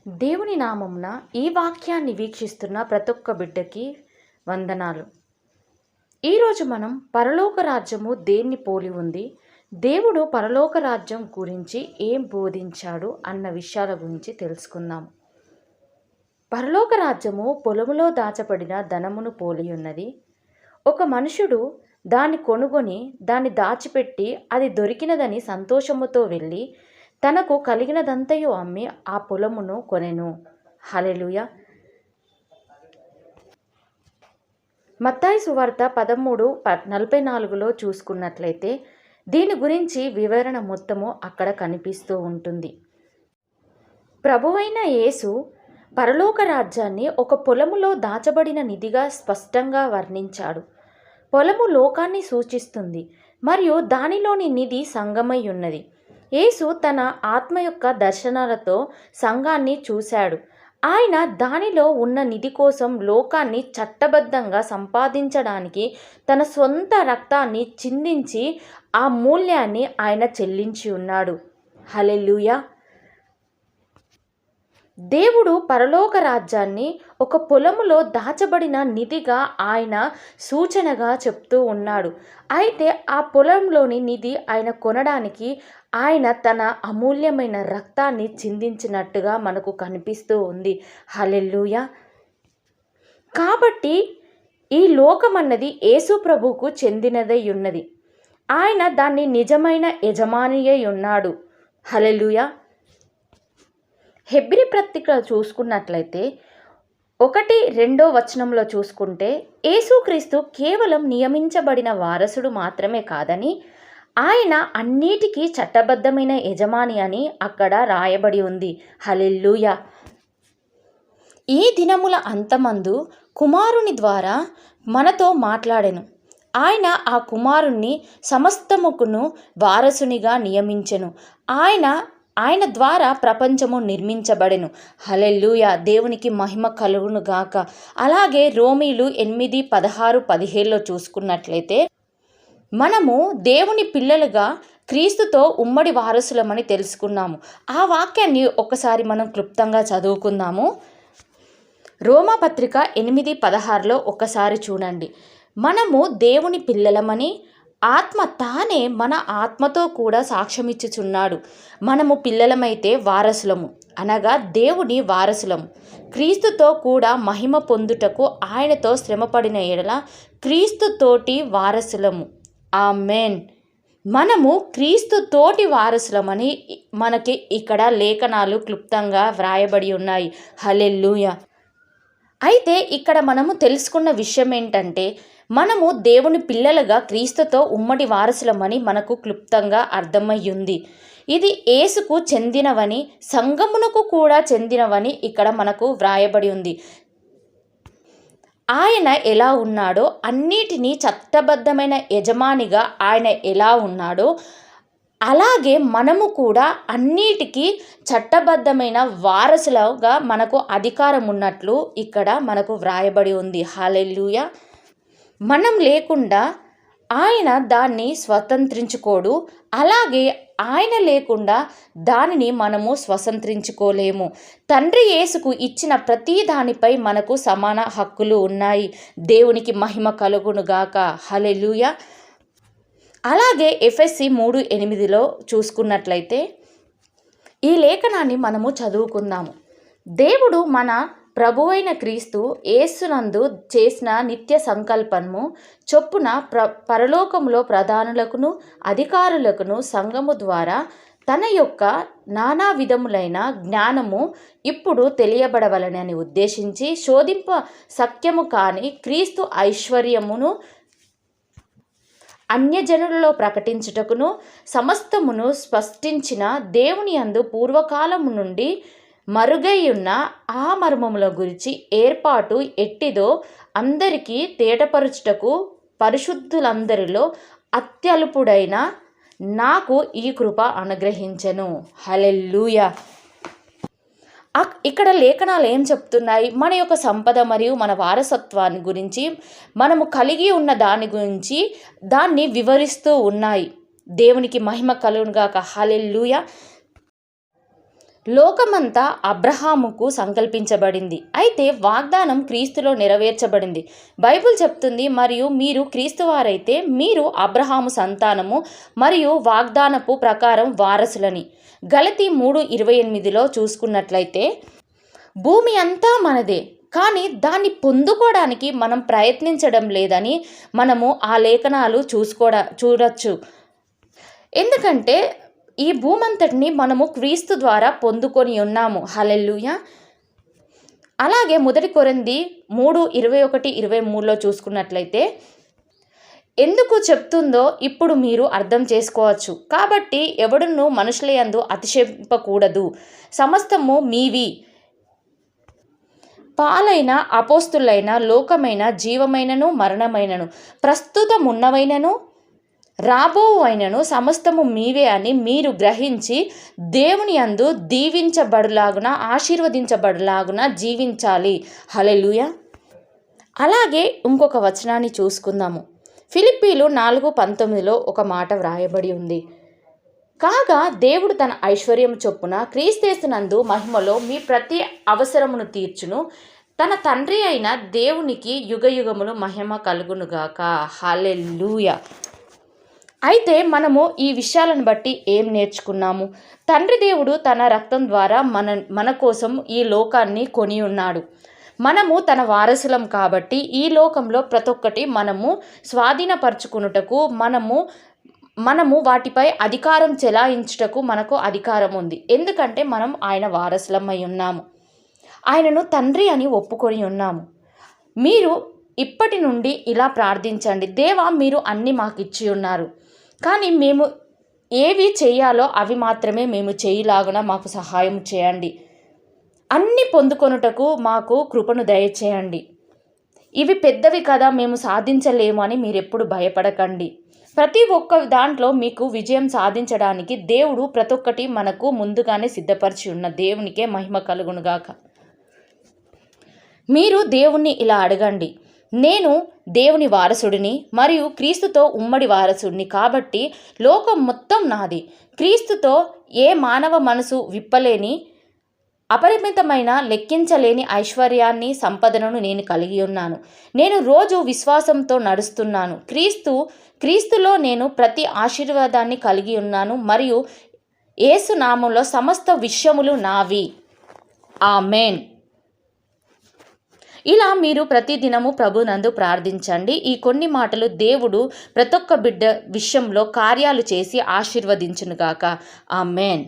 దేవుని నామమున ఈ వాక్యాన్ని వీక్షిస్తున్న ప్రతి ఒక్క బిడ్డకి వందనాలు. ఈరోజు మనం పరలోక రాజ్యము దేన్ని పోలి ఉంది, దేవుడు పరలోక రాజ్యం గురించి ఏం బోధించాడు అన్న విషయాల గురించి తెలుసుకుందాం. పరలోక రాజ్యము పొలములో దాచబడిన ధనమును పోలి ఉన్నది. ఒక మనుషుడు దాన్ని కొనుగొని దాన్ని దాచిపెట్టి అది దొరికినదని సంతోషముతో వెళ్ళి తనకు కలిగినదంతయు అమ్మి ఆ పొలమును కొనెను. హల్లెలూయా. మత్తయి సువార్త 13:44లో చూసుకున్నట్లయితే దీని గురించి వివరణ మొత్తము అక్కడ కనిపిస్తూ ఉంటుంది. ప్రభువైన యేసు పరలోక రాజ్యాన్ని ఒక పొలములో దాచబడిన నిధిగా స్పష్టంగా వర్ణించాడు. పొలము లోకాన్ని సూచిస్తుంది మరియు దానిలోని నిధి సంఘమై ఉన్నది. యేసు తన ఆత్మ యొక్క దర్శనాలతో సంఘాన్ని చూశాడు. ఆయన దానిలో ఉన్న నిధి కోసం లోకాన్ని చట్టబద్ధంగా సంపాదించడానికి తన సొంత రక్తాన్ని చిందించి ఆ మూల్యాన్ని ఆయన చెల్లించి ఉన్నాడు. హల్లెలూయా. దేవుడు పరలోక రాజ్యాన్ని ఒక పొలములో దాచబడిన నిధిగా ఆయన సూచనగా చెప్తూ ఉన్నాడు. అయితే ఆ పొలంలోని నిధి ఆయన కొనడానికి ఆయన తన అమూల్యమైన రక్తాన్ని చిందించినట్టుగా మనకు కనిపిస్తూ ఉంది. హల్లెలూయా. కాబట్టి ఈ లోకమన్నది యేసు ప్రభువుకు చెందినదై ఉన్నది. ఆయన దాన్ని నిజమైన యజమానియై ఉన్నాడు. హల్లెలూయా. హెబ్రీ పత్రిక చూసుకున్నట్లయితే 1-2 చూసుకుంటే యేసుక్రీస్తు కేవలం నియమించబడిన వారసుడు మాత్రమే కాదని ఆయన అన్నిటికీ చట్టబద్ధమైన యజమాని అని అక్కడ రాయబడి ఉంది. హల్లెలూయా. ఈ దినముల అంతమందు కుమారుని ద్వారా మనతో మాట్లాడెను. ఆయన ఆ కుమారుణ్ణి సమస్తముకును వారసునిగా నియమించెను. ఆయన ద్వారా ప్రపంచము నిర్మించబడెను. హల్లెలూయా. దేవునికి మహిమ కలుగును గాక. అలాగే రోమీలు 8:16-17 చూసుకున్నట్లయితే మనము దేవుని పిల్లలుగా క్రీస్తుతో ఉమ్మడి వారసులమని తెలుసుకున్నాము. ఆ వాక్యాన్ని ఒకసారి మనం క్లుప్తంగా చదువుకుందాము. రోమాపత్రిక 8:16లో ఒకసారి చూడండి. మనము దేవుని పిల్లలమని ఆత్మ తానే మన ఆత్మతో కూడా సాక్ష్యమిచ్చుచున్నాడు. మనము పిల్లలమైతే వారసులము, అనగా దేవుని వారసులము. క్రీస్తుతో కూడా మహిమ పొందుటకు ఆయనతో శ్రమపడిన ఎడల క్రీస్తుతోటి వారసులము. ఆమేన్. మనము క్రీస్తు తోటి వారసులమని మనకి ఇక్కడ లేఖనాలు క్లుప్తంగా వ్రాయబడి ఉన్నాయి. హల్లెలూయా. అయితే ఇక్కడ మనము తెలుసుకున్న విషయం ఏంటంటే మనము దేవుని పిల్లలుగా క్రీస్తుతో ఉమ్మడి వారసులమని మనకు క్లుప్తంగా అర్థమయ్యింది. ఇది యేసుకు చెందినవని సంఘమునకు కూడా చెందినవని ఇక్కడ మనకు వ్రాయబడి ఉంది. ఆయన ఎలా ఉన్నాడో అన్నిటినీ చట్టబద్ధమైన యజమానిగా ఆయన ఎలా ఉన్నాడో అలాగే మనము కూడా అన్నిటికీ చట్టబద్ధమైన వారసులుగా మనకు అధికారం ఉన్నట్లు ఇక్కడ మనకు వ్రాయబడి ఉంది. హల్లెలూయా. మనం లేకుండా ఆయన దాన్ని స్వతంత్రించుకోడు. అలాగే ఆయన లేకుండా దానిని మనము స్వతంత్రించుకోలేము. తండ్రి యేసుకు ఇచ్చిన ప్రతి దానిపై మనకు సమాన హక్కులు ఉన్నాయి. దేవునికి మహిమ కలుగును గాక. హల్లెలూయా. అలాగే ఎఫెసీ 3:8లో చూసుకున్నట్లయితే ఈ లేఖనాన్ని మనము చదువుకుందాము. దేవుడు మన ప్రభువైన క్రీస్తు యేసునందు చేసిన నిత్య సంకల్పము చొప్పున పరలోకములో ప్రధానులకును అధికారులకును సంఘము ద్వారా తన యొక్క నానా విధములైన జ్ఞానము ఇప్పుడు తెలియబడవలనని ఉద్దేశించి శోధింప సఖ్యము కాని క్రీస్తు ఐశ్వర్యమును అన్యజనులలో ప్రకటించుటకును సమస్తమును స్పష్టించిన దేవుని యందు పూర్వకాలము నుండి మరుగైయున్న ఆ మర్మముల గురించి ఏర్పాటు ఎట్టిదో అందరికీ తేటపరచుటకు పరిశుద్ధులందరిలో అత్యల్పుడైన నాకు ఈ కృప అనుగ్రహించెను. హల్లెలూయా. ఇక్కడ లేఖనాలు ఏం చెప్తున్నాయి? మన యొక్క సంపద మరియు మన వారసత్వాన్ని గురించి, మనము కలిగి ఉన్న దాని గురించి దాన్ని వివరిస్తూ ఉన్నాయి. దేవునికి మహిమ కలుగును గాక. హల్లెలూయా. లోకమంతా అబ్రహాముకు సంకల్పించబడింది, అయితే వాగ్దానం క్రీస్తులో నెరవేర్చబడింది. బైబిల్ చెప్తుంది, మరియు మీరు క్రీస్తు వారైతే మీరు అబ్రహాము సంతానము మరియు వాగ్దానపు ప్రకారం వారసులని. గలతీ 3:28లో చూసుకున్నట్లయితే, భూమి అంతా మనదే, కానీ దాన్ని పొందుకోవడానికి మనం ప్రయత్నించడం లేదని మనము ఆ లేఖనాలు చూడొచ్చు. ఎందుకంటే ఈ భూమంతటిని మనము క్రీస్తు ద్వారా పొందుకొని ఉన్నాము. హల్లెలూయా. అలాగే 1 కొరింథీ 3:21-23లో చూసుకున్నట్లయితే, ఎందుకు చెప్తుందో ఇప్పుడు మీరు అర్థం చేసుకోవచ్చు. కాబట్టి ఎవడును మనుషుల యందు అతిశయింపకూడదు, సమస్తము మీవి, పాలైన అపోస్తులైన లోకమైన జీవమైనను మరణమైనను ప్రస్తుతమున్నవైనను రాబోవైనను సమస్తము మీవే అని మీరు గ్రహించి దేవుని యందు దీవించబడులాగున ఆశీర్వదించబడులాగున జీవించాలి. హల్లెలూయా. అలాగే ఇంకొక వచనాన్ని చూసుకుందాము. ఫిలిప్పీలు 4:19లో ఒక మాట వ్రాయబడి ఉంది. కాగా దేవుడు తన ఐశ్వర్యం చొప్పున క్రీస్తేసునందు మహిమలో మీ ప్రతి అవసరమును తీర్చును. తన తండ్రి అయిన దేవునికి యుగయుగములు మహిమ కలుగునుగాక. హల్లెలూయా. అయితే మనము ఈ విషయాలను బట్టి ఏం నేర్చుకున్నాము? తండ్రి దేవుడు తన రక్తం ద్వారా మన కోసం ఈ లోకాన్ని కొని ఉన్నాడు. మనము తన వారసులం కాబట్టి ఈ లోకంలో ప్రతి ఒక్కటి మనము స్వాధీనపరచుకున్నటకు మనము వాటిపై అధికారం చెలాయించుటకు మనకు అధికారం ఉంది. ఎందుకంటే మనం ఆయన వారసులమై ఉన్నాము, ఆయనను తండ్రి అని ఒప్పుకొని ఉన్నాము. మీరు ఇప్పటి నుండి ఇలా ప్రార్థించండి, దేవా మీరు అన్నీ మాకు ఇచ్చి ఉన్నారు, కానీ మేము ఏవి చేయాలో అవి మాత్రమే మేము చేయలాగున మాకు సహాయం చేయండి. అన్నీ పొందుకొనుటకు మాకు కృపను దయచేయండి. ఇవి పెద్దవి కదా, మేము సాధించలేము అని మీరెప్పుడు భయపడకండి. ప్రతి ఒక్క దాంట్లో మీకు విజయం సాధించడానికి దేవుడు ప్రతి ఒక్కటి మనకు ముందుగానే సిద్ధపరిచి ఉన్న దేవునికే మహిమ కలుగునుగాక. మీరు దేవుణ్ణి ఇలా అడగండి, నేను దేవుని వారసుడిని మరియు క్రీస్తుతో ఉమ్మడి వారసుడిని, కాబట్టి లోకం మొత్తం నాది. క్రీస్తుతో ఏ మానవ మనసు విప్పలేని అపరిమితమైన లెక్కించలేని ఐశ్వర్యాన్ని సంపదను నేను కలిగి ఉన్నాను. నేను రోజు విశ్వాసంతో నడుస్తున్నాను. క్రీస్తులో నేను ప్రతి ఆశీర్వాదాన్ని కలిగి ఉన్నాను మరియు యేసు నామములో సమస్త విషయములు నావి. ఆమేన్. ఇలా మీరు ప్రతిదినము ప్రభునందు ప్రార్థించండి. ఈ కొన్ని మాటలు దేవుడు ప్రతి ఒక్క బిడ్డ విషయంలో కార్యాలు చేసి ఆశీర్వదించునుగాక. ఆమేన్.